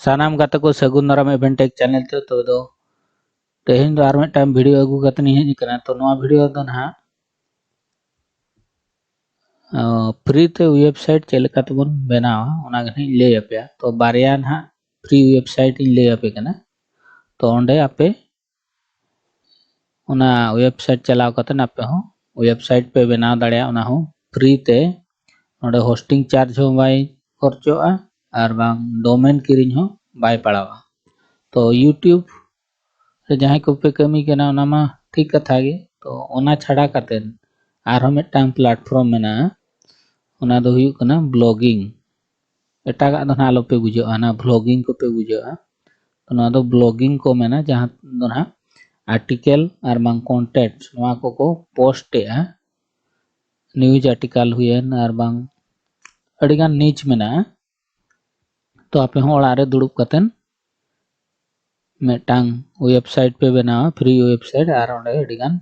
सानाम गाते को सगुन दाराम इवेंट टेक चैनल तो दो तेहेन दो आर टाइम वीडियो अगू कतनी हेज कना तो नवा वीडियो दो ना फ्री ते वेबसाइट चेलका तबन बनावा ओना गनी ले अपया तो बारिया ना फ्री वेबसाइट इन ले अपे कना तो ओंडे आपे ओना वेबसाइट चलाव कतन आपे हो वेबसाइट पे बनाव दाड़िया ओना हो फ्री ते ओंडे होस्टिंग चार्ज हो बाय खर्चोआ और बांग डोमेन किरिंग हो बाय पड़ावा तो यूट्यूब जहाँ को पे कमी के ना ओना ठीक कथा गे तो ओना छड़ा कतेन आरो मिदटांग प्लेटफॉर्म मेना ओना दो हुयु कना ब्लॉगिंग एटागा दो ना आलोपे बुझो ना ब्लॉगिंग को पे बुझो तो ना दो ब्लॉगिंग को मेना जहाँ दो ना आर्टिकल और बांग कंटेंट नवा को पोस्ट न्यूज आर्टिकल हुएन और बांग अड़िगान नीच मेना तो आपे हो ओड़ा रे दुड़ुब कतेन मिदटांग वेबसाइट पे बनावा फ्री वेबसाइट और ओंडे अड़िगान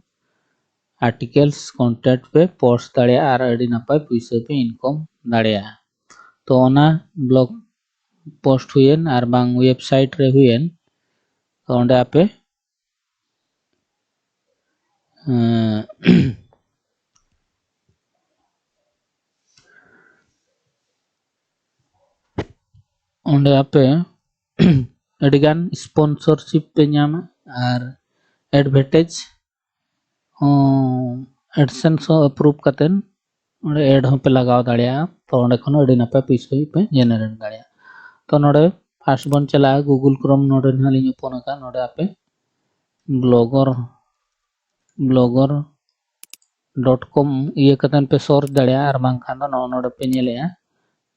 आर्टिकल्स कंटेंट पे पोस्ट दाड़िया और अड़ी नपाय पैसा पे इनकम दाड़िया तो ओना ब्लॉग पोस्ट हुएन और बांग वेबसाइट रे हुएन तो ओंडे आपे ओंडे आपे अड़िगान स्पॉन्सरशिप पे नामा और एडवर्टाइज एडसेंस अप्रूव कतेन ओंडे एड हो पे लगाव दाड़िया तो ओंडे खन अड़ी नपाय पैसा पे जनरेट दाड़िया तो नोडे फास्ट बन चला गूगल क्रोम नोडे नालिंग ओपन का नोडे आपे blogger.com ये कतन पे सर्च दाड़िया और बांखान दो नोडे पे नेलेया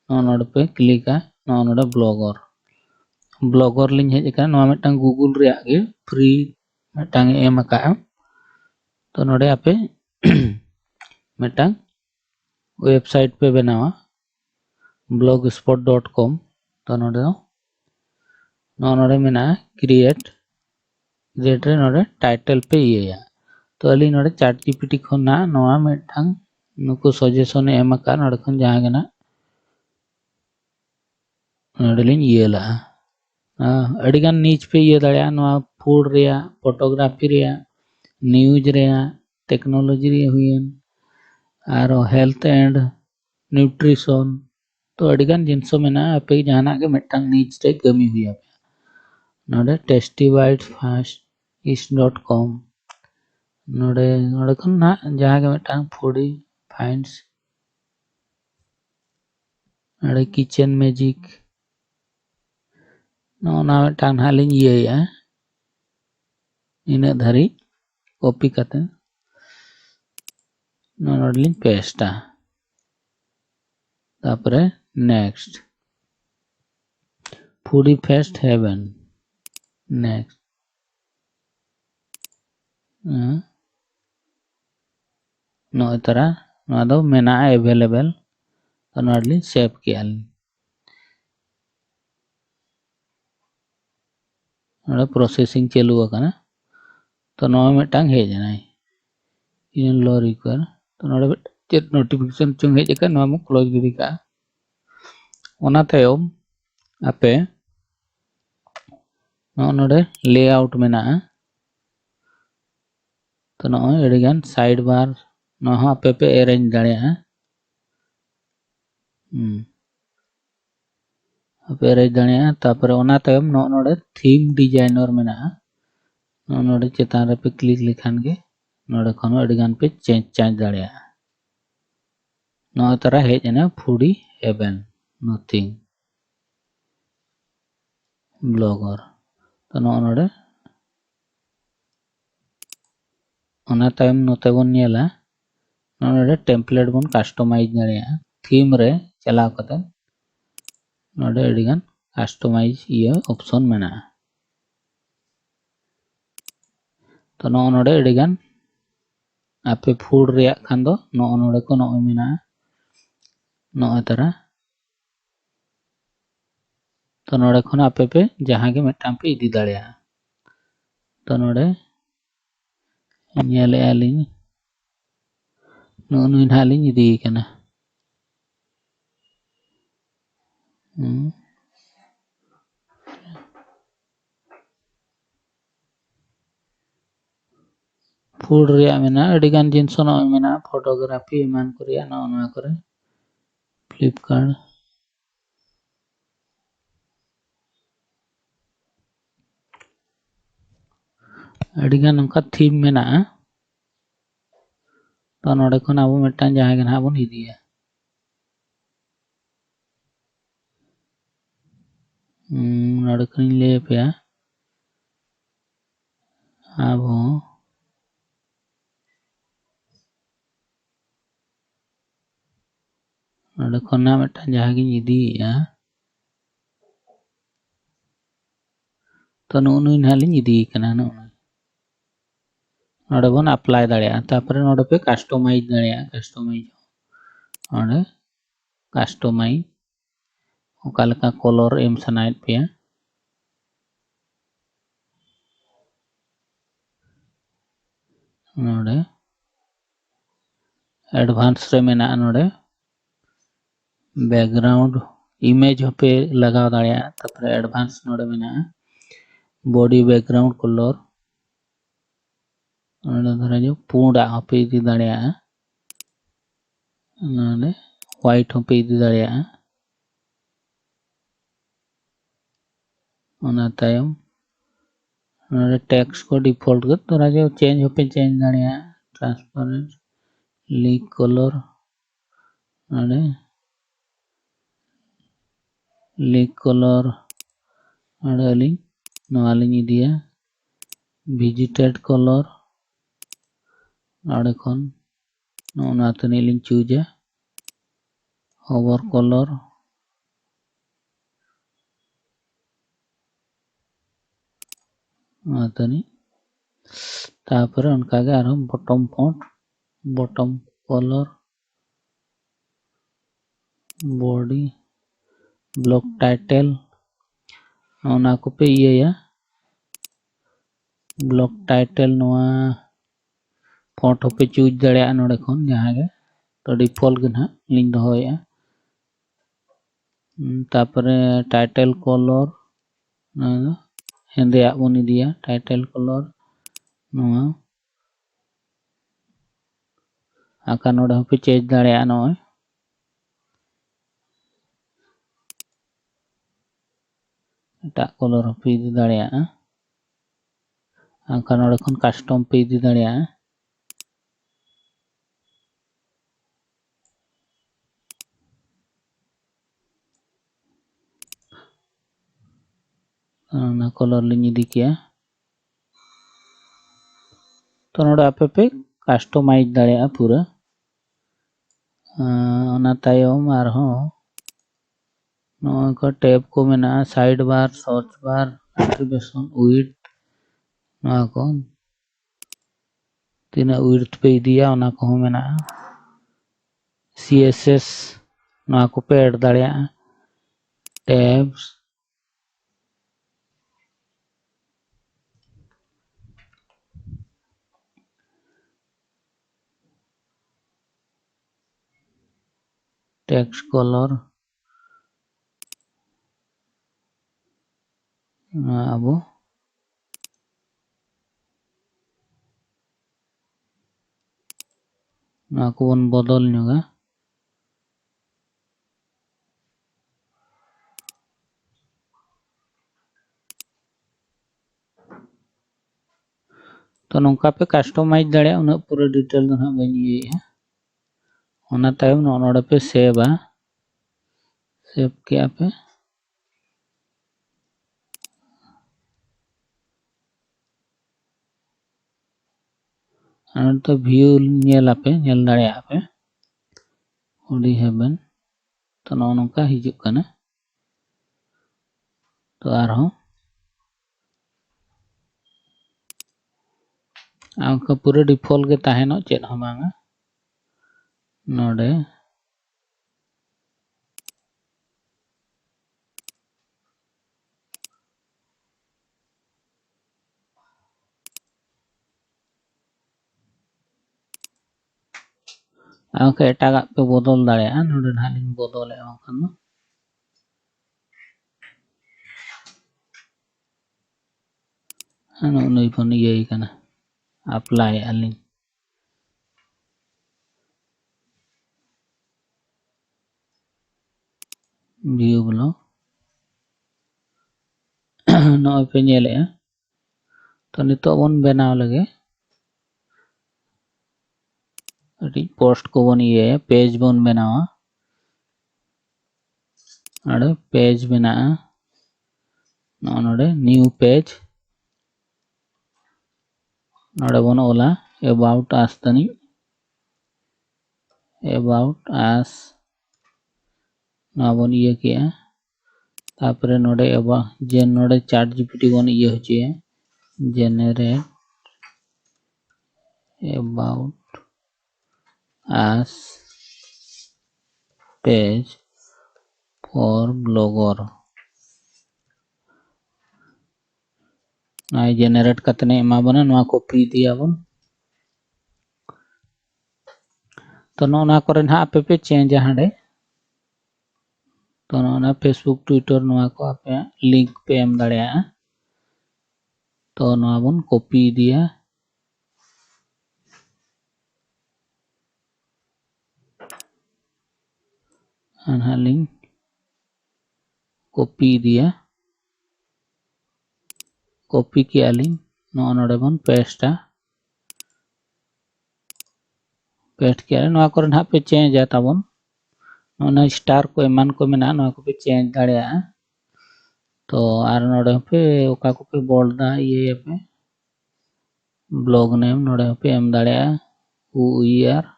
नोडे पे क्लिक नोडे ब्लॉगर लिंक हेज का नोआ मिदटांग गूगल रे गे फ्री मिदटांग एम का तो नोडे आपे मिदटांग वेबसाइट पे बनावा blogspot.com तो नोडे मेना क्रिएट रे नोडे टाइटल पे ये तो अली नोडे चैट जीपीटी खना नोआ मिदटांग नुको सजेशन एम का नोडे खन जहां गना नोडे लिन ये ला अड़िगान नीच पे ये दाड़िया नोआ फूड रे फोटोग्राफी रे न्यूज रे टेक्नोलॉजी रे हुएन आरो हेल्थ एंड न्यूट्रिशन तो अड़िगान जिनसो मेना आपे जहाना के मिदटांग नीच रे कमी हुई आपे नोडे tastybites.com नोडे खन ना जहां के मिदटांग फूडी फाइंड्स नोडे किचन मैजिक ना मिदटांग हालिन ये इना धरी कॉपी कते नोडे लिन पेस्टा तापरे next foodie fest heaven next नो तरह ना दो मेना अवेलेबल तो नोडे लिन सेव किया नोडे प्रोसेसिंग चालू आकना तो नोआ मिदटांग हेज ना इन लो रिक्वायर तो नोडे चेक नोटिफिकेशन चुंग हेज का नोआ मु क्लोज गिरी का ओना तायम आपे नोडे लेआउट मेना तो नोआ एडिगान साइड बार नोआ आपे पे अरेंज दाड़िया आपे अरेंज दाड़िया तापर ओना तायम नोडे थीम डिजाइनर मेना नोडे चेतान रे पे क्लिक लेखान गे नोडे खन अडिगान पे चेंज दाड़िया नोआ तरह हेज ना फूडी हेवन नथिंग ब्लॉगर तो नोडे ओना तायम नोते बन नेला नोडे टेम्पलेट बन कस्टमाइज दाड़िया थीम रे चलाव कते नोडे अडिगान कस्टमाइज ये ऑप्शन मेना तो नोडे अडिगान आपे फूड रे खान दो नोडे को नोए मेना नोए तरह तो नोडे खन आपे पे जहां के मिदटांग पे इदी दाड़िया तो नोडे नेले आलिन नुई नालिन इदी कना फूड रिया मेना अड़ी गान जिनस न मेना फोटोग्राफी एमान को रिया न नवा करे फ्लिपकार्ट अड़ी गान उनका थीम मेना तो नोडे खन आबो मिटान जहां गन हाबो इदिया नोडे खन ले पे आबो नोडे खन मिटान जहां गिन इदिया तो नुनु नालिन इदी कना नु नोडे बन अप्लाई दाड़िया तापरे नोडे पे कस्टमाइज दाड़िया कस्टमाइज नोडे कस्टमाइज ओकालका कलर एम सनाइट पे नोडे एडवांस रे मेना नोडे बैकग्राउंड इमेज पे लगा दाड़िया तापरे एडवांस नोडे मेना बॉडी बैकग्राउंड कलर नोडे धरा जो पूंडा पे इदी दाड़िया नोडे व्हाइट पे इदी दाड़िया ओना तायम नोडे टेक्स्ट को डिफॉल्ट कर धरा जो चेंज पे चेंज दाड़िया ट्रांसपेरेंट लीक कलर नोडे लीक कलर नोडे अली नवालिन इदिया विजिटेड कलर नोडे खन नोना तनी लिन चूजा होवर कलर तनी तापरे उनका के आरो bottom font bottom colour body block title ओना को पे ये या ब्लॉक टाइटल नवा फॉन्ट पे चूज दाड़िया नोडे खन जहां गे तो डिफॉल्ट के ना लिंक दोया तापरे टाइटल कलर हेंदे आबोन इदिया टाइटल कलर नवा आका नोडे पे चेंज दाड़िया नय एटा कलर पे इदी दाड़िया आका नोडे खन कस्टम पे इदी दाड़िया ना कलर लिंग इदी किया तो नोडे आपे पे कस्टमाइज दाड़िया पूरा ओना तायम आरहों नोका टैब को मेना side bar search bar attribution width ना को तीना विड्थ पे इदिया ओना को मेना CSS ना को पे ऐड दाड़िया टैब्स टेक्स्ट कलर अब ना को बन बदल नुगा तो नोका पे कस्टमाइज दाड़िया उना पूरा डिटेल दो ना बनी है ओना तायम नोडे पे सेव के पे तो व्यू नेल पे नेल दाड़िया पे उडी हेबन तो नोका हिजुग कना तो आरहों आंका पूरा डिफॉल्ट के ताहेनो चेत हो बांगा नोडे आंका एटागा पे बदल दाड़िया नोडे नालिन बदल ए बांखान नुई बन ये कना अप्लाई अली व्यू बोलो नॉय पे नेले तो नितो बन बनाव लगे पोस्ट को बन ये पेज बन बनावा अरे पेज बना नोडे न्यू पेज नोडे बन ओला अबाउट अस तनी अबाउट अस ना बन ये किया तापरे नोडे एबा जे नोडे चैट जीपीटी बन ये होची generate about us page for blogger I generate कतने एमा बना नवा कॉपी दिया बन तो नोना करे ना आपे पे चेंज हांडे तो नोना फेसबुक ट्विटर नवा को आपे लिंक पे एम दाड़िया तो नवा बन कॉपी दिया अनहा लिंक कॉपी दिया कॉपी किया लिंक नोडे बन पेस्ट किया नवा करे ना पे चेंज आता बन नोना स्टार को एमान को मेना नवा को पे चेंज दाड़िया तो आर नोडे पे ओका को पे बोल्डा ये पे ब्लॉग नेम नोडे पे एम दाड़िया हु ईयर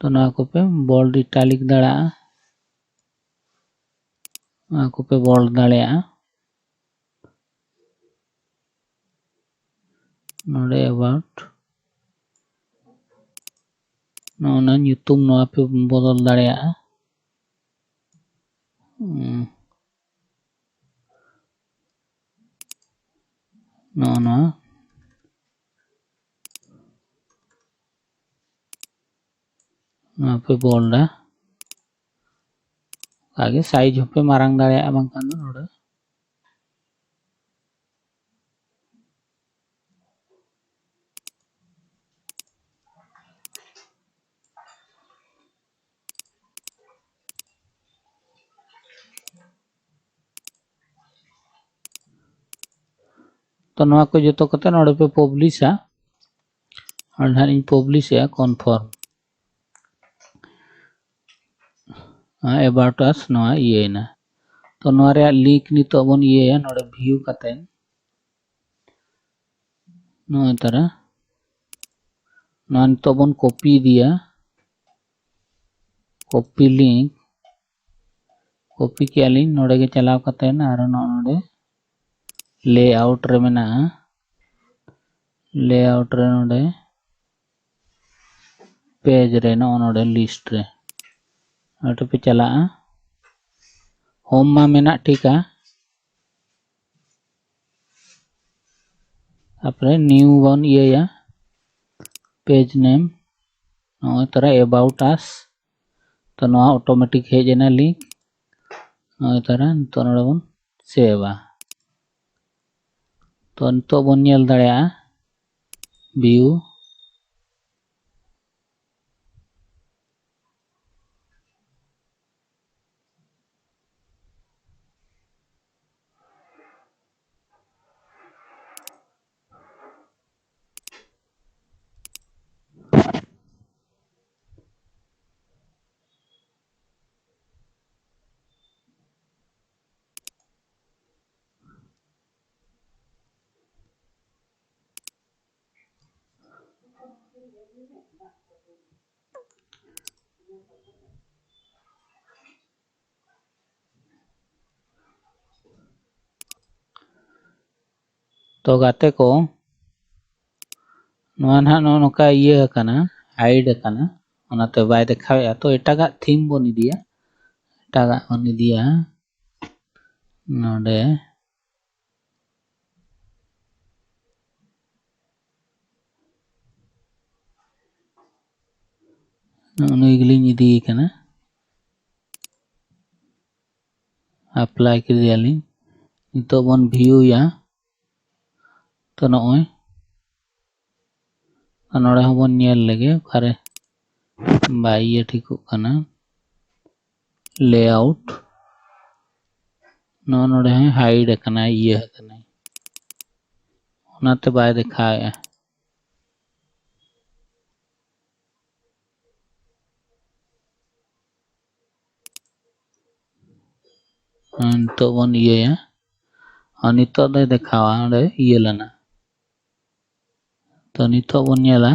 तो नवा को पे बोल्ड इटालिक दाड़ा नवा को पे बोल्ड दाड़िया नोडे अबाउट नोना न्यूतुम नवा पे बदल दाड़िया नोना नवा पे बोल्ड आगे साइज पे मारंग दाड़िया बांखान नोडे तो नवा को जो तो कते नोडे पे पब्लिश और इन पब्लिश कन्फर्म अबाउट अस नवा ये ना तो नवा रे लिंक नितो बन ये नोडे व्यू कते नवा तरह नवा नितो बन कॉपी दिया कॉपी लिंक कॉपी किया लिंक नोडे के चलाव कते ना आरो नोडे लेआउट रे मेना लेआउट रे नोडे पेज रे नोडे लिस्ट रे अटे पे चला होम मा मेना ठीक है अपने न्यू वन ये या पेज नेम नोय तरह अबाउट अस तो नोआ ऑटोमेटिक हेजना लिंक नोय तरह तो नोडे बन सेवा तो नितो बन नेल दाड़िया व्यू तो गाते को नोना नोका ये कना हाइड कना ओनाते बाय देखावे तो एटागा थीम बन इदिया एटागा बन इदिया नोडे नुइगलिंग इदी कना अप्लाई कर दिया लिंग नितो बन व्यू या तो नोय नोड़े हबन नेल लगे अरे बाई ये ठीक करना लेआउट नोड़े है हाइड करना ये करना उनाते बाय दिखाया तो बन ये है और नितो दे दिखावा नोड़े ये लेना तो नितो बन नेला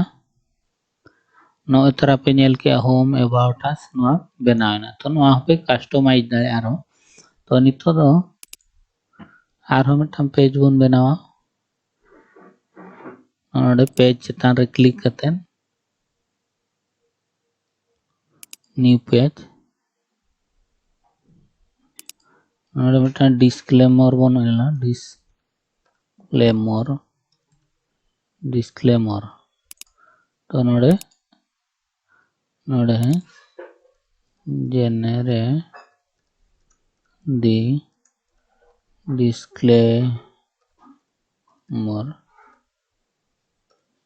नो तरह पे नेल के होम अबाउट अस नो बनाना तो नो पे कस्टमाइज दाड़े आरो तो नितो दो आरो मिटम पेज बन बनावा नोड़े पेज चितान रे क्लिक करते न्यू पेज नोड़े मिटम डिस्क्लेमर बन एला डिस्क्लेमर तो नोड़े है generate the disclaimer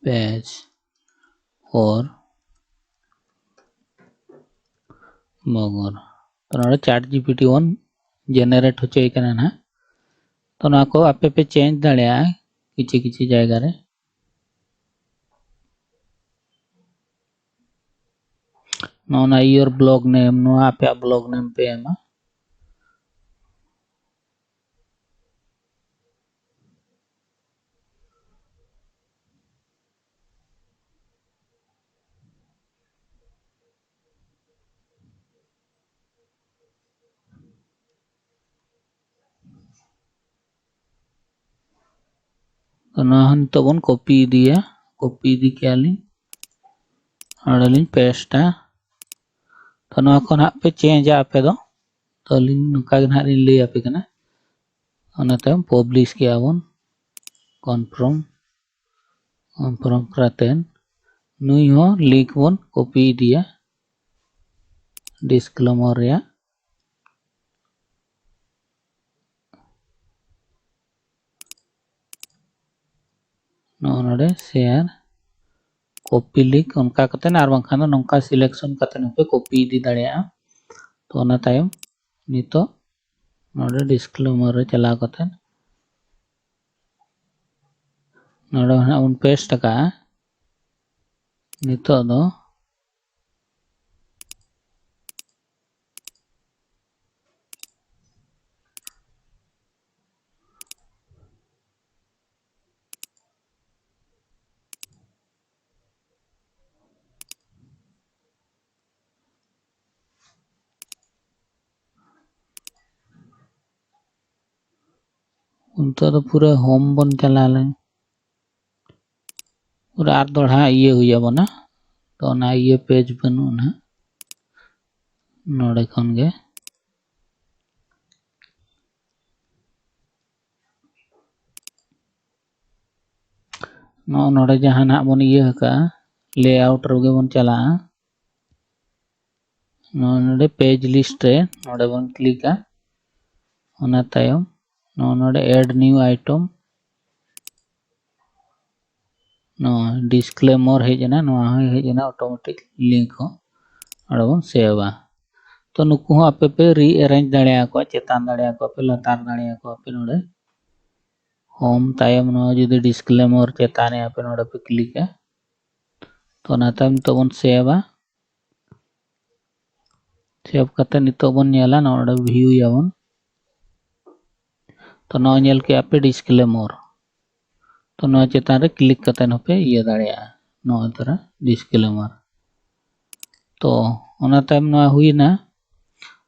page for Mogor तो नोड़े चैट जीपीटी वन जेनरेट हो चाहिए करना ना तो ना को आपे पे चेंज दाड़िया किसी किसी जायगा रे ना योर ब्लॉग नेम नो आपे ब्लॉग नेम पे एमा तो ना हम तो बन कॉपी दी क्या लिंक और लिंक पेस्ट है तो ना को ना पे चेंज आपे दो तो लिंक नुका के ना ले आपे कना अनते हम पब्लिश किया वन कन्फर्म करातेन नुई हो लिंक वन कॉपी दिया डिस्क्लेमर या नोड़े शेयर कॉपी लिंक उनका कतेन आर बांखान नोंका सिलेक्शन कतेन पे कॉपी दी दाड़िया तो ना तायम नितो नोड़े डिस्क्लेमर रे चला कतेन नोड़े ना उन पेस्ट का नितो दो उनतो तो पूरे होम बन चला ले पूरा आर दोड़ा ये हुई बना तो ना ये पेज बनू ना नोड़े खन गे नोड़े जहां ना बन ये का लेआउट रोगे बन चला नोड़े पेज लिस्ट रे नोड़े बन क्लिका ओना तायम नोड़े ऐड न्यू आइटम नो डिस्क्लेमर हेजना नो हेजना ऑटोमेटिक लिंक हो और बन सेवा तो नुकु हो आपे पे रीअरेंज दाड़िया को चेतान दाड़िया को पे लतार दाड़िया को पे नोड़े होम तायम नो जुदी डिस्क्लेमर चेताने पे नोड़े पे क्लिक है तो ना तायम तो बन सेवा सेव करते नितो बन नेला नोड़े व्यू यावन तो नो नेल के आपे डिस्क्लेमर तो नो चेतान रे क्लिक करते न पे ये दाड़िया नो तरह डिस्क्लेमर तो ओना तायम नो हुई ना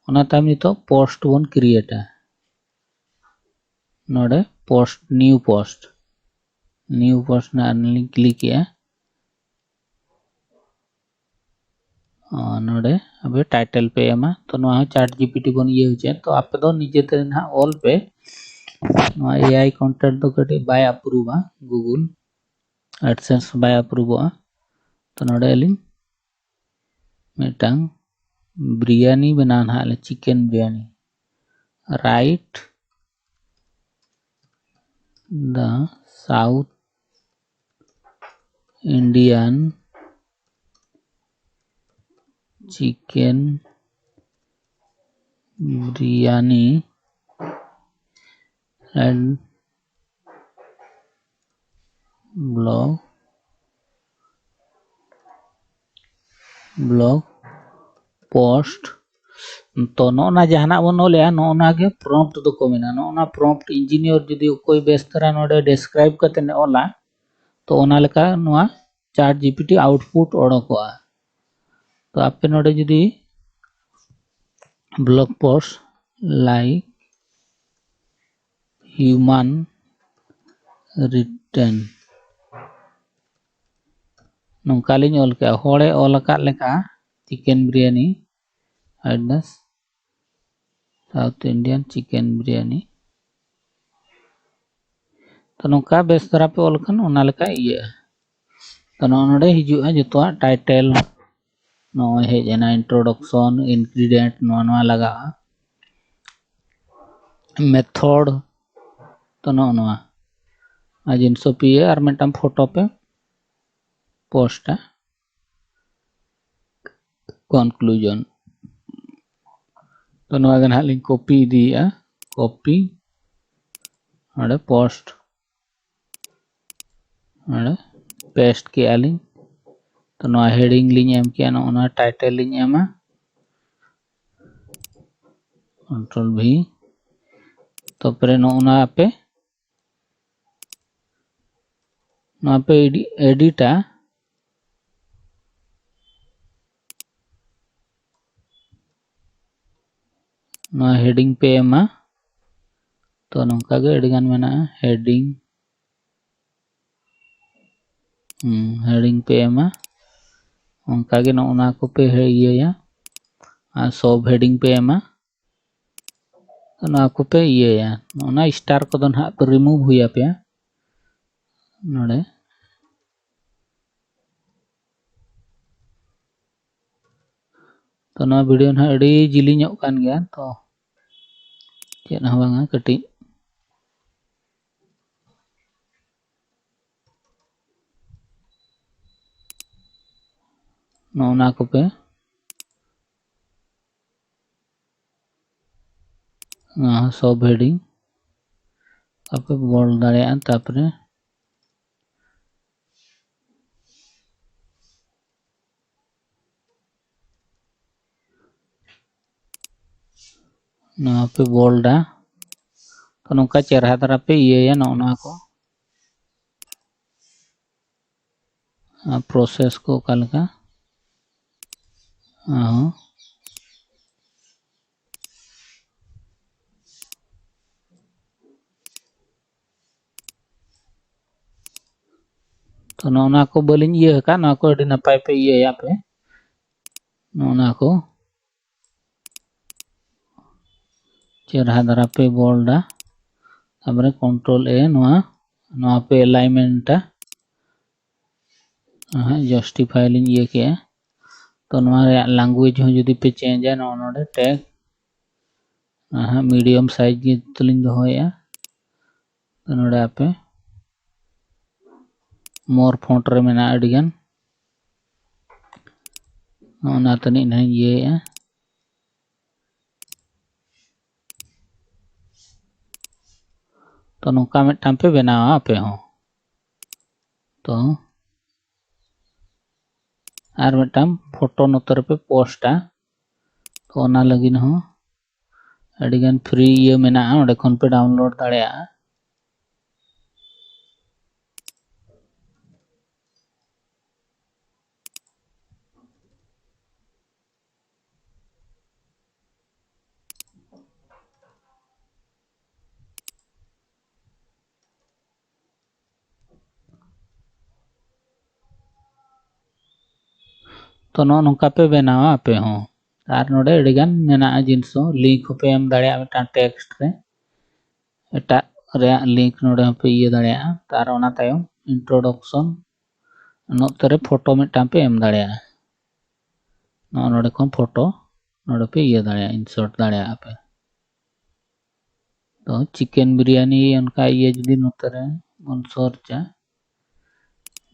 ओना तायम नितो पोस्ट बन क्रिएट है नोड़े पोस्ट न्यू पोस्ट ना लिंक क्लिक किया नोड़े अबे टाइटल पे एमा तो नो चैट जीपीटी बन ये हो तो आप दो निजे ते ना ऑल पे नो एआई कंटेंट तो कटे बाय अप्रूव गूगल एडसेंस बाय अप्रूव तो नोड़े लिंक मिटांग बिरयानी बनाना हाले chicken biryani write the south Indian chicken biryani and blog post तो नोना जहाना बन ओलिया नोना के प्रॉम्प्ट दो को मेना नोना प्रॉम्प्ट इंजीनियर जदि कोई बेस्तरा नोडे डिस्क्राइब करते ने ओला तो ओना लेका नोआ चैट जीपीटी आउटपुट ओडोकोआ तो आपे नोडे जदि ब्लॉग पोस्ट लाइक ह्यूमन रिटर्न नोंकालिन ओल के होड़े ओल का लेका chicken biryani address south Indian chicken biryani तो नोंका बेस तरह पे ओल खान ओना लेका इया तो नोडे हिजुआ जतवा टाइटल नो हेजना इंट्रोडक्शन इंग्रेडिएंट नो लगा मेथड तो नो जिनसो पिए और मिटम फोटो पे पोस्ट कंक्लूजन तो नवा गन हालिंग कॉपी दिया कॉपी अरे पोस्ट अरे पेस्ट के आलिंग तो नवा हेडिंग लिंग एम किया ना टाइटल लिंग एमा कंट्रोल भी तो परे ना पे एडिटा ना हेडिंग पे एमा तो नौका गे एडिगान मेना हेडिंग पे एमा उनका गे ना को पे ये सब हेडिंग पे एमा तो ना को पे ये ना स्टार को दो ना पे रिमूव हुआ पे नोड़े तो ना वीडियो ना अड़ी जिलिंग कान गया तो चेद ना बांगा कटी ना को पे सब हेडिंग आपे बोल दाड़े तापरे ना पे बोल्डा तो नौका चेहरा तरह पे ये ना को प्रोसेस को कल का तो ना को बलिंग ये का ना को अड़ी नपाय पे ये या पे ना को चेहरा तरह पे बोल्डा तापरे कंट्रोल ए ना पे अलाइनमेंट जस्टिफाई लिंग ये के तो लैंग्वेज हो जदि पे चेंज है नोडे टैग मीडियम साइज गे तलिंग दोया तो नोडे आपे मोर फॉन्ट रे मेना अडिगन ना तनी ना ये तो नौका मिटम पे बनावा पे हो तो और मिटम फोटो नोतर पे पोस्टा तो ना लगिन हो अडिगन फ्री ये मेना ओडे खन पे डाउनलोड दाड़ेया तो नौका पे बनावा पे हो और नोडे अडिगन मेना जिनसो लिंक पे एम दाड़ेया मिटा टेक्स्ट रे एटा रे लिंक नोडे पे ये दाड़ेया तार ओना तायम इंट्रोडक्शन नोतरे फोटो मिटा पे एम दाड़ेया नोडे खन फोटो नोडे पे ये दाड़ेया इंसर्ट दाड़ेया पे तो चिकन बिरयानी उनका ये जदि नोतरे मन सर्चा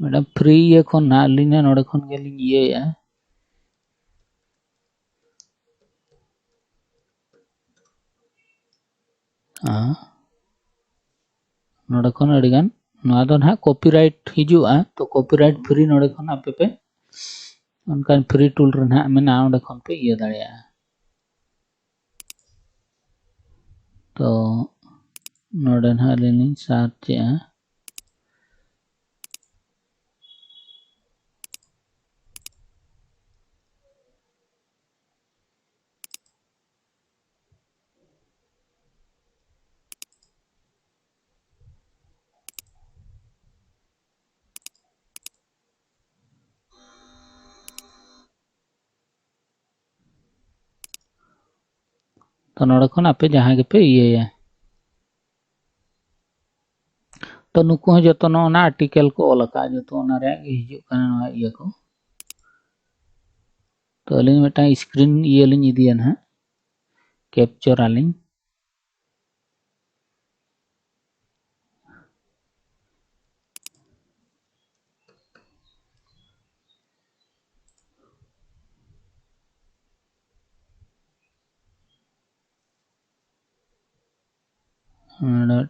मैडम फ्री ये खन ना अलिना नोडे खन गेलिंग ये या नोडे खन अडिगान नोआ दो ना कॉपीराइट हिजुआ तो कॉपीराइट फ्री नोडे खन आपे पे उनका फ्री टूल रे ना मेना नोडे खन पे ये दाड़िया तो नोडे ना अलिनी सर्च या तो नोडे खन आपे जहाँ के पे ये या तो नुको जो तो ना आर्टिकल को ओलका जो तो ना रे हिजुक काना ये को तो अलिंग मेटा स्क्रीन ये लिंग इदिया ना कैप्चर आलिंग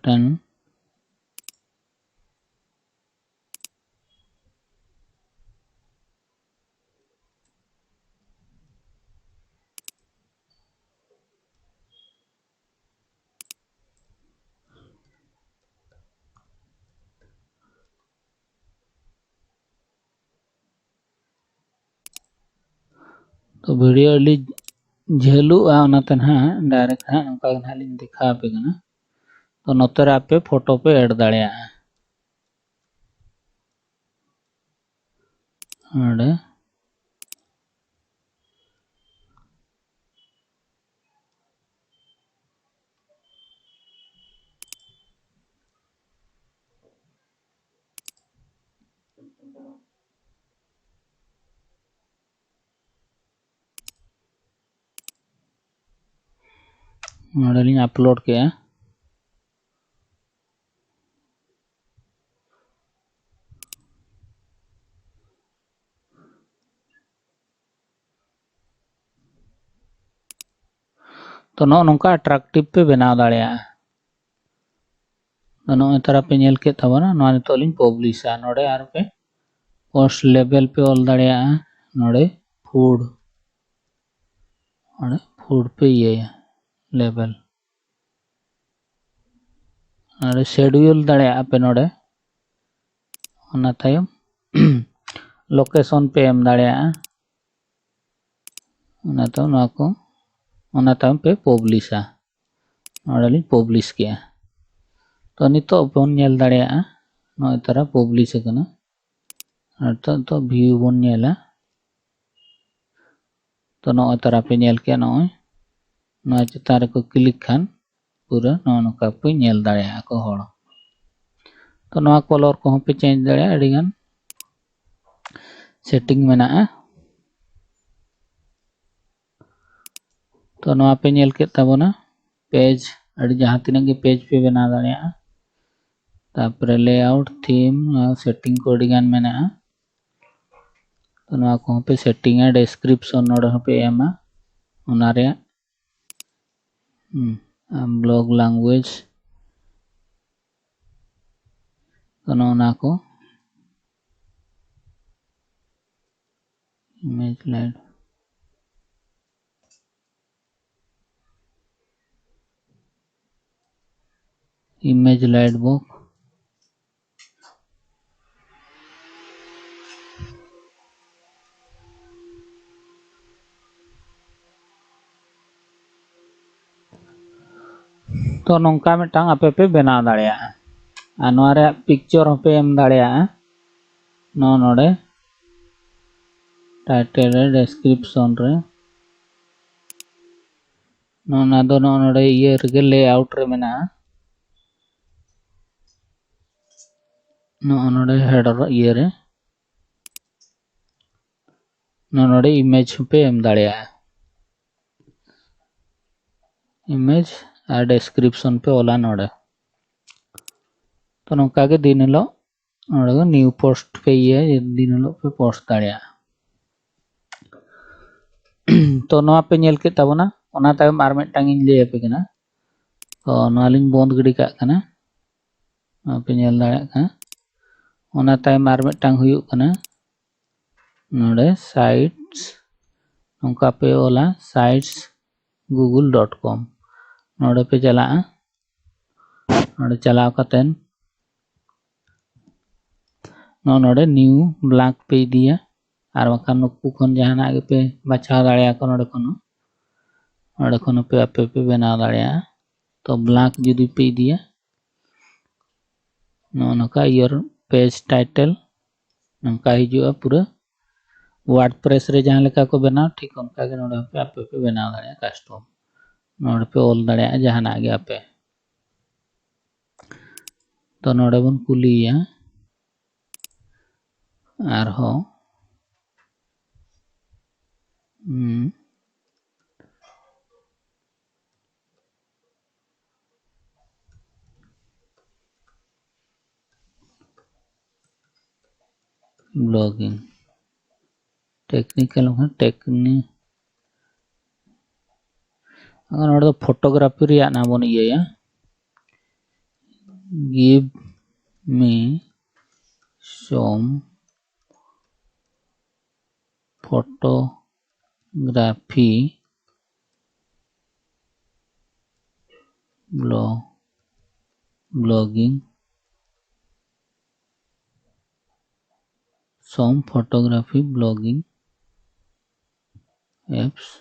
टन तो वीडियो अली झेलू आते ना डायरेक्ट हाँ उनका ना लिंग दिखा पे ना तो नोतर आपे फोटो पे ऐड दाड़िया अड़े लिंग अपलोड किया तो नौका अट्रैक्टिव पे बनाव दाड़िया तो नौ तरह पे नेल के तबना नौ नितो लिंग पब्लिशा नोडे आर पे पोस्ट लेवल पे ऑल दाड़िया नोडे फूड और फूड पे ये लेवल और शेड्यूल दाड़िया पे नोडे ओना तायम लोकेशन पे एम दाड़िया ओना तो नौ को ओना तायम पे पब्लिशा नोडे लिंग पब्लिश किया तो नितो बन नेल दाड़िया नौ तरह पब्लिश कना और तो व्यू बन नेला तो नौ तरह पे नेल के नौ नौ चितार को क्लिक खान पूरा नौ नौका पे नेल दाड़िया को होड़ तो नौ कलर को पे चेंज दाड़िया अडिगान सेटिंग मेना तो नौ पे नेल के तबना पेज अड़ी जहाँ तीन के पेज पे बना दाड़िया तापरे लेआउट थीम सेटिंग को अडिगान मेना तो नौ को पे सेटिंग है डिस्क्रिप्शन नोड पे एमा उनारे ब्लॉग लैंग्वेज तो नौ को इमेज लाइट बुक तो नौका मिटांग आपे पे बना दाड़िया आनवारे पिक्चर पे एम दाड़िया नो नोडे टाइटल रे डिस्क्रिप्शन रे नो ना दो नो नोडे ये रे लेआउट रे मेना नो नोडे हेडर ये रे नो नोडे इमेज पे एम दाड़िया इमेज आ डिस्क्रिप्शन पे ओला नोडे तो नौका के दिन लो नोड़े न्यू पोस्ट पे ये दिन हिलोग पे पोस्ट दाड़िया तो नोआ पे नेल के ताबोना ओना तायम आर मिदटांग इᱧ लay आपे कना तो नोआ लिंग बंद गिडी काग कना पे नेल दाड़िया का ओना तायम आर मिदटांग हुयुग कना नोड़े साइट्स नोंका पे ओला sites google.com नोड़े पे चला नोड़े चलाव कतेन नोड़े न्यू ब्लैंक पे दिया और बाखान नुकु खन जहाना गे पे बाछाव दाड़िया को नोड़े खन पे आपे पे बनाव दाड़िया तो ब्लैंक जुदी पे दिया नोका योर पेज टाइटल नोका हिजुआ पूरा वर्डप्रेस रे जहां लेका को बनाव ठीक उनका के नोड़े पे आपे पे बनाव दाड़िया कस्टम नोड़े पे ओल दाड़िया जहाना गे आपे तो नोड़े बन कुलिया आरहो ब्लॉगिंग टेक्निकल टेक्निक अगर फोटोग्राफी रिया ना बन इया give me some photography blogging some photography blogging apps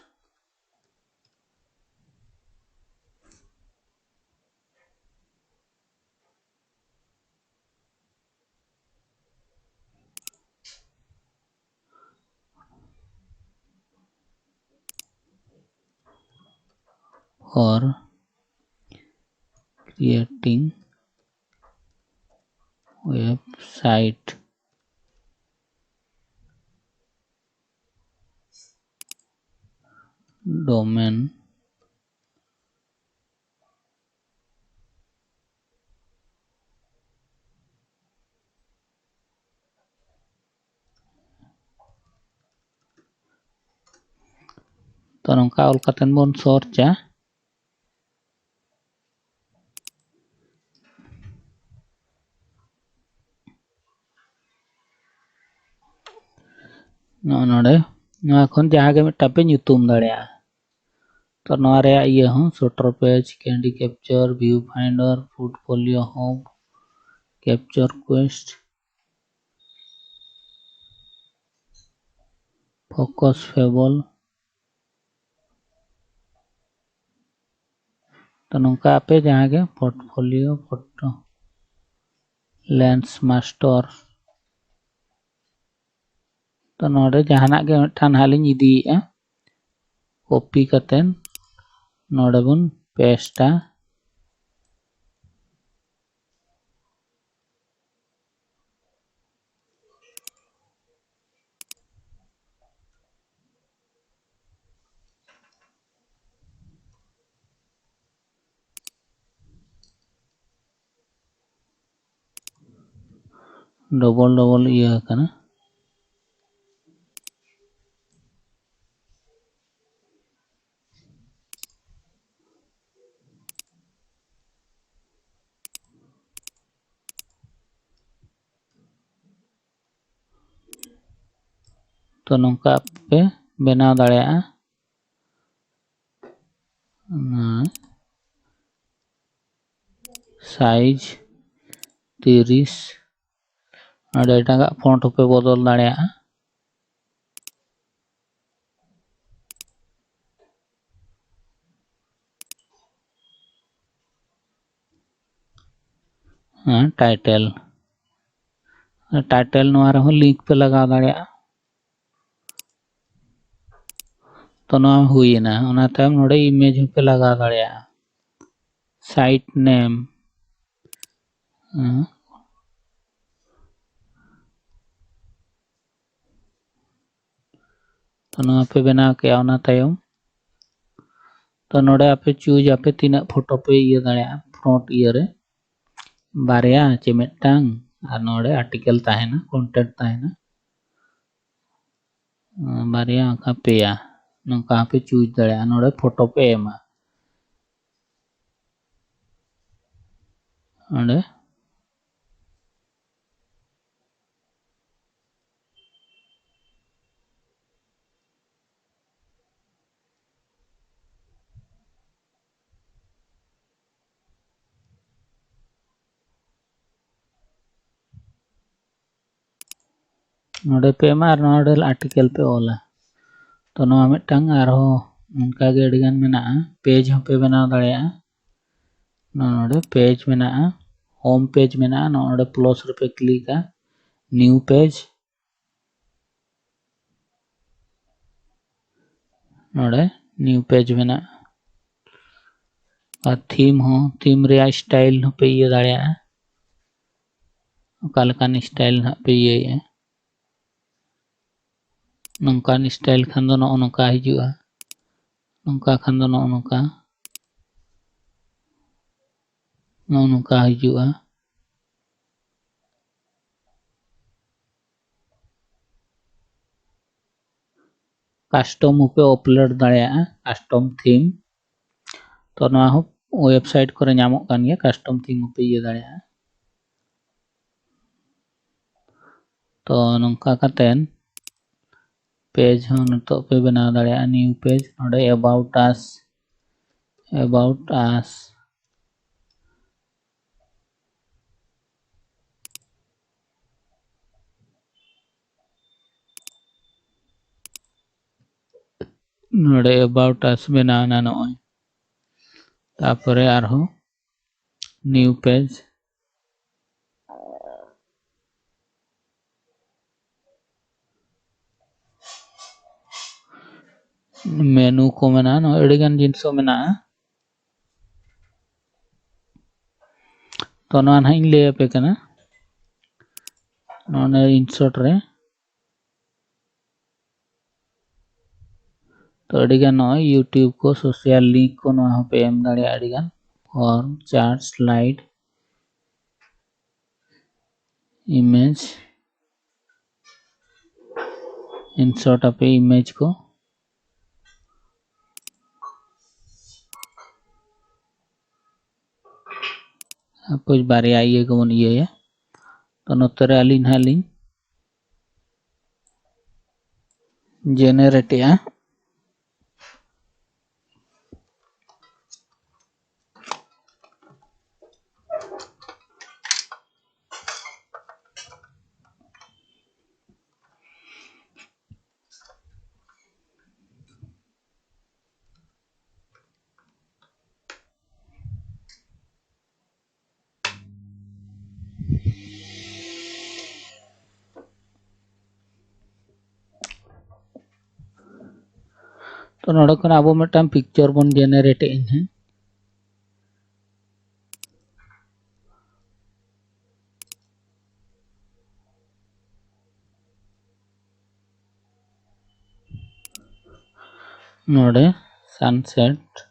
for creating website domain तो नौका ऑल कतन बन सर्चा नोड़े नोआ खन जहां गे मिटा पे ᱧᱩᱛᱩᱢ दाड़िया तो नोआ रे ये हो shooter page candy capture view finder portfolio home capture quest focus fable तो नौका पे जहां गे पोर्टफोलियो फोटो लेंस मास्टर तो नोड़े जहाना गे मिठान हालिंग इदिया कॉपी कतेन नोड़े बन पेस्टा डबल डबल इया कना तो नौका पे बनाव दाड़िया साइज 30 और एटा फॉन्ट पे बदल दाड़िया टाइटल टाइटल नोआ रे लिंक पे लगा दाड़िया तो नोआ हुईना ओना तायम नोड़े इमेज पे लगा दाड़िया साइट नेम तो नोआ पे बनाव के ओना तायम तो नोड़े आपे चूज आपे तीना फोटो पे ये दाड़िया फ्रंट ये रे बारिया चे मिदटांग और नोड़े आर्टिकल ताहेना कंटेंट ताहेना बारिया का पेया नोका पे चूज दड़े नोड़े फोटो पे एमा नोड़े नोड़े पे एमा और नोड़े आर्टिकल पे ओला तो नोआ मिटंग आरो उनका गे अडिगान मेना पेज हो पे बनाव दड़ेया नोड़े पेज मेना होम पेज मेना नोड़े प्लस रे पे क्लिक न्यू पेज नोड़े न्यू पेज मेना और थीम रे स्टाइल हो पे ये दड़ेया कालकान स्टाइल ना पे ये नौकान स्टाइल खान दो नौका हिजुआ नौका खान दो नौका हिजुआ कस्टम पे अपलोड दाड़ेया कस्टम थीम तो ना हो वेबसाइट करे नामक कान गया कस्टम थीम पे ये दाड़ेया तो नौका कातेन पेज हो नतो पे बनाव दाड़ेया न्यू पेज नोडे अबाउट अस नोडे अबाउट अस बनाव ना नोय तापरे आरहो न्यू पेज मेनू को मेना नो एडिगन जिनसो मेना तो नोन हाइन ले पे कना नोन इंसर्ट रे तो अडिगान नो यूट्यूब को सोशल लिंक को नो पे एम दाड़े अडिगान form chart slide image insert पे इमेज को कुछ बारे आइए को बन ये तो नोतरे अलिन हालिन जेनरेट या तो नोड़े खन आबो मिटम पिक्चर बन जेनरेट इन है नोड़े सनसेट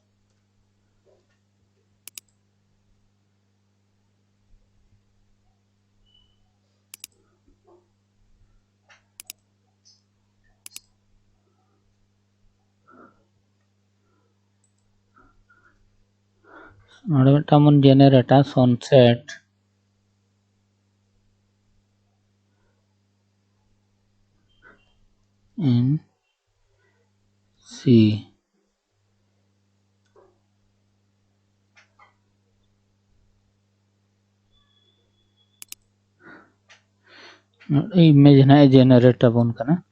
नोड़े मिटम बन जेनरेटा सनसेट इन सी इमेज ना जेनरेट बन कना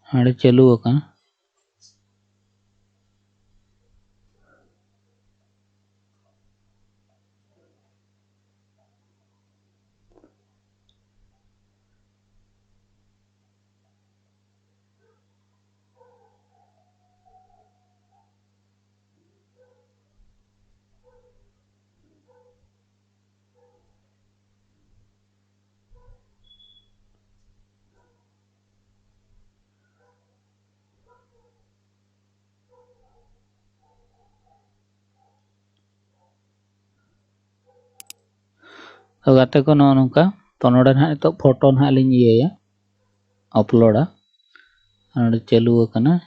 हाड़े चालू का तो गाते को नोका तो नोडे ना तो फोटो ना लिंग ये अपलोडा नोडे चालू करना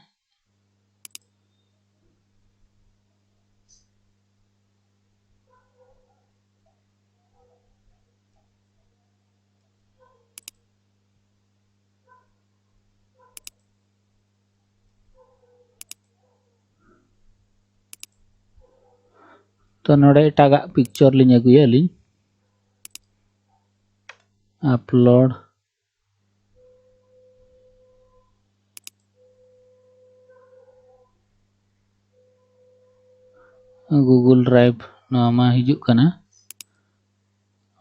तो नोडे टागा पिक्चर लिंग अगुया लिंग अपलोड गूगल ड्राइव नामा हिजुक करना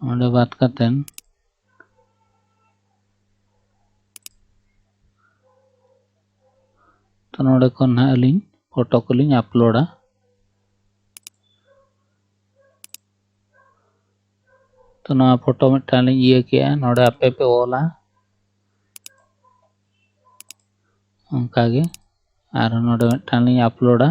नोडे बात करतें तो नोडे को ना लिंग फोटो को लिंग अपलोडा तो ना फोटो में टालिंग ये किया नोडे आपे पे ओला उनका गे आर नोडे में टालिंग अपलोडा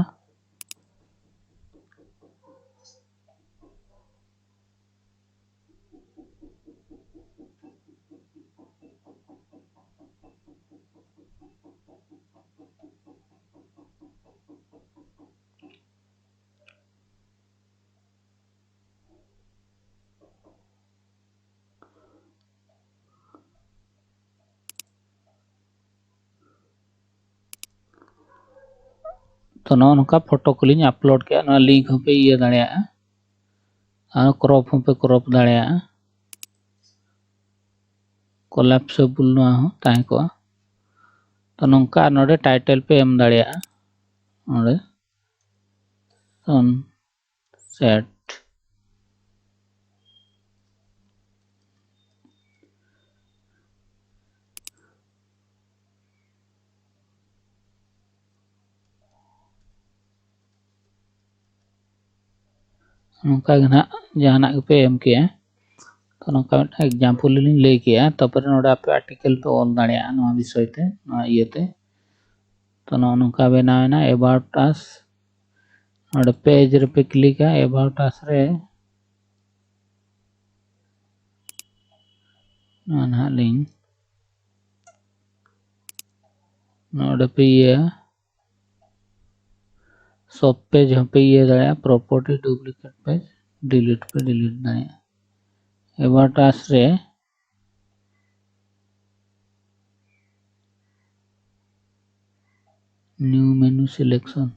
तो नोका फोटो को लिंग अपलोड किया ना लिंक हो पे ये दाड़िया क्रॉप हो पे क्रॉप दाड़िया कोलैप्सिबल ना हो ताहे को तो नोका नोडे टाइटल पे एम दाड़िया नोडे सनसेट नोका ना जहाना पे एम किया तो नोका एग्जांपल लिंग ले किया तपर नोडे आपे आर्टिकल पे ऑल दाड़िया नोआ विषय ते नोआ इयते तो नोका बनावेना अबाउट अस नोडे पेज रे पे क्लिक है अबाउट अस रे ना लिंक नोडे पे ये सब पेज पे ये दाड़िया प्रॉपर्टी डुप्लीकेट पेज डिलीट पे डिलीट दाड़िया अबाउट अस रे न्यू मेनू सिलेक्शन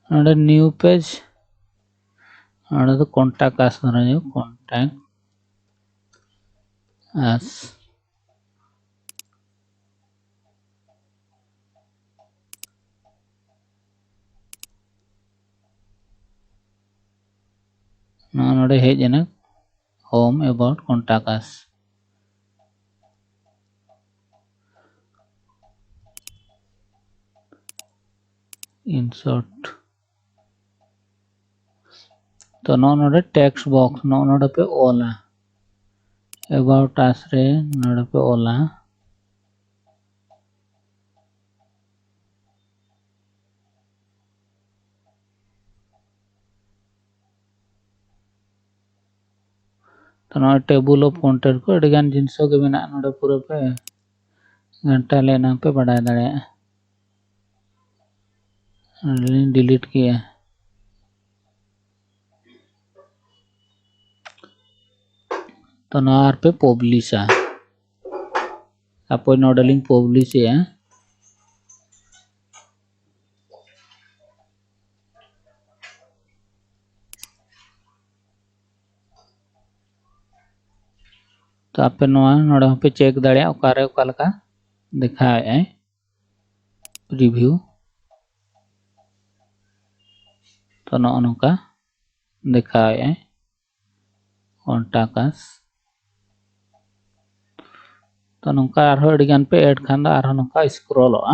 नोडे न्यू पेज नोडे तो कांटेक्ट अस जो कांटेक्ट अस नोडे हेज ना home about contact us insert तो नोडे टेक्स्ट बॉक्स नोडे पे ओला अबाउट अस रे नोडे पे ओला तो नोडे टेबल ऑफ कंटेंट को अडिगान जिनसो के बिना नोडे पूरा पे घंटा लेना पे बढ़ा दाड़िया डिलीट किया तो नार पे पब्लिश है अपन नोडे लिंक पब्लिश है तो आपे नोडे पे चेक दाड़िया ओकारे ओकालका दिखा है रिव्यू तो नोका दिखा है contact us तो नोंका आरो अड़ी गान पे ऐड खान दा आरो नोंका स्क्रॉलोआ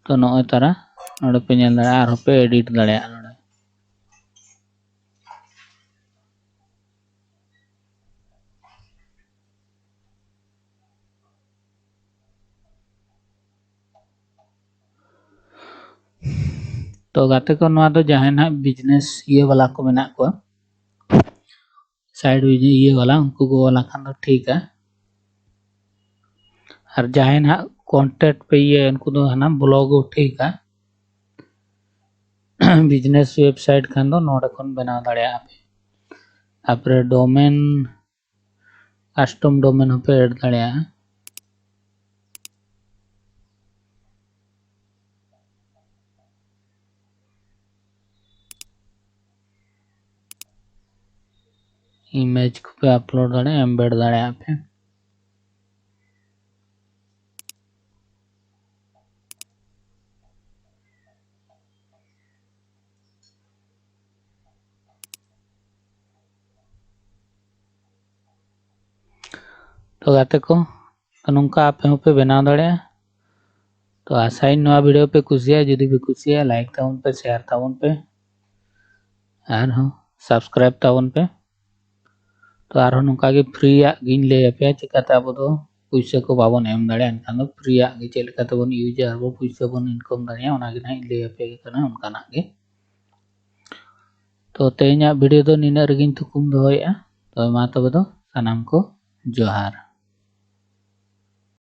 तो नोय तारा नोडे पे नेल दाड़े आरो पे एडिट दाड़े नोडे तो गाते को नोआ दो जहां ना बिजनेस ये वाला को मेना को साइड बिजनेस ये वाला उनको को वाला खान दो ठीक है और जहां ना कंटेंट पे ये उनको दो है ना ब्लॉग ठीक है बिजनेस वेबसाइट खान दो नोडे खन बनाव दाड़े आपरे डोमेन कस्टम डोमेन पे ऐड दाड़े इमेज को पे अपलोड दाड़े एम्बेड दाड़े पे तो गाते को तो नोंका आप पे बनाव दाड़े तो आशा नवा वीडियो पे कुसिया जुदी भी कुसिया लाइक ताउन पे शेयर ताउन पे और हाँ सब्सक्राइब ताउन पे तो आरो नोंका गे फ्री गिन ले पे चिकाता अब दो पैसा को बाबन एम दाड़े अनखान दो फ्री गे चेल काते बन यूज आरो पैसा बन इनकम दाड़े ओना गे ना ले पे कना उनकाना गे तो तेना वीडियो दो निना रगिन थुकुम दोया तो मा तबे दो सनाम को जोहार।